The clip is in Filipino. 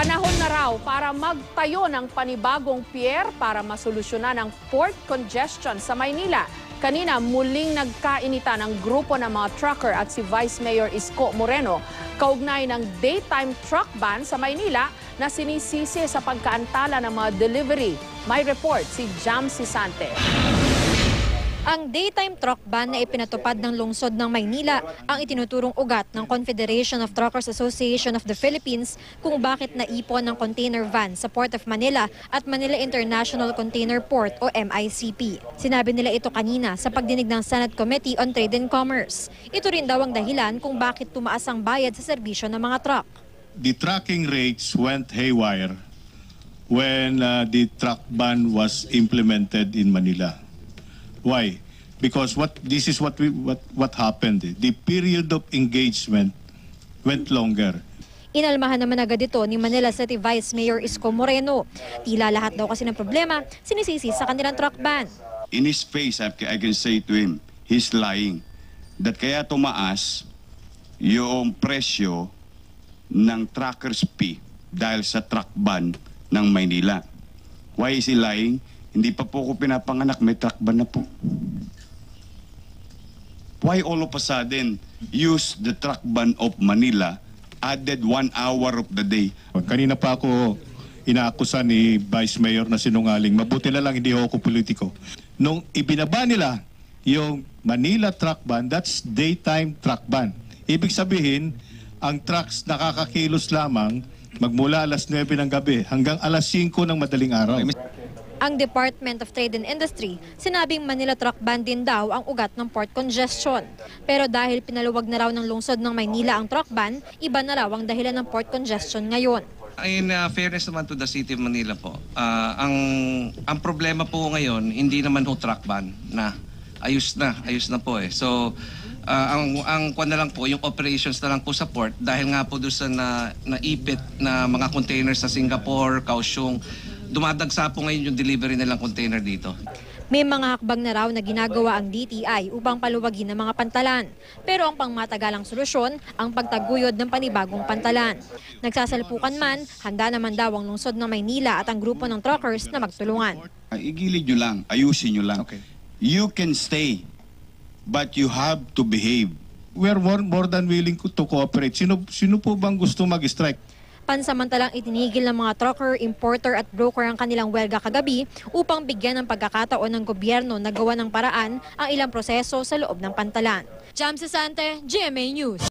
Panahon na raw para magtayo ng panibagong pier para masolusyonan ang port congestion sa Maynila. Kanina muling nagkainitan ang grupo ng mga trucker at si Vice Mayor Isko Moreno kaugnay ng daytime truck ban sa Maynila na sinisisi sa pagkaantala ng mga delivery. May report si Jam Sisante. Ang daytime truck ban na ipinatupad ng lungsod ng Maynila ang itinuturong ugat ng Confederation of Truckers Association of the Philippines kung bakit naipon ng container van sa Port of Manila at Manila International Container Port o MICP. Sinabi nila ito kanina sa pagdinig ng Senate Committee on Trade and Commerce. Ito rin daw ang dahilan kung bakit tumaas ang bayad sa serbisyo ng mga truck. The trucking rates went haywire when the truck ban was implemented in Manila. Why? Because this is what happened. The period of engagement went longer. Inalmahan naman agad ito ni Manila City Vice Mayor Isko Moreno. Tila lahat daw kasi ng problema sinisisi sa kanilang truck ban. In his face, I can say to him, he's lying. That kaya tumaas yung presyo ng trucker's fee dahil sa truck ban ng Maynila. Why is he lying? Hindi pa po ko pinapanganak, may truck ban na po. Why all of a sudden use the truck ban of Manila added 1 hour of the day? Kanina pa ako inaakusan ni Vice Mayor na sinungaling. Mabuti na lang hindi ako politiko. Nung ibinaba nila yung Manila truck ban, that's daytime truck ban. Ibig sabihin, ang trucks nakakakilos lamang magmula alas 9 ng gabi hanggang alas 5 ng madaling araw. Ang Department of Trade and Industry, sinabing Manila truck ban din daw ang ugat ng port congestion. Pero dahil pinaluwag na raw ng lungsod ng Maynila ang truck ban, iba na raw ang dahilan ng port congestion ngayon. In fairness naman to the City of Manila po, ang problema po ngayon, hindi naman ho truck ban na. Ayos na po eh. So, ang kwan na lang po, yung operations na lang po sa port, dahil nga po doon sa naipit na mga containers sa Singapore, Kaohsiung, dumadagsa po ngayon yung delivery nilang container dito. May mga hakbang na raw na ginagawa ang DTI upang paluwagin ang mga pantalan. Pero ang pangmatagalang solusyon, ang pagtaguyod ng panibagong pantalan. Nagsasalpukan man, handa naman daw ang lungsod ng Maynila at ang grupo ng truckers na magtulungan. Igilid nyo lang, ayusin nyo lang. Okay. You can stay, but you have to behave. We are more than willing to cooperate. Sino po bang gusto mag-strike? Pansamantalang itinigil ng mga trucker, importer at broker ang kanilang welga kagabi upang bigyan ng pagkakataon ng gobyerno na gawa ng paraan ang ilang proseso sa loob ng pantalan. Jam Sisante, GMA News.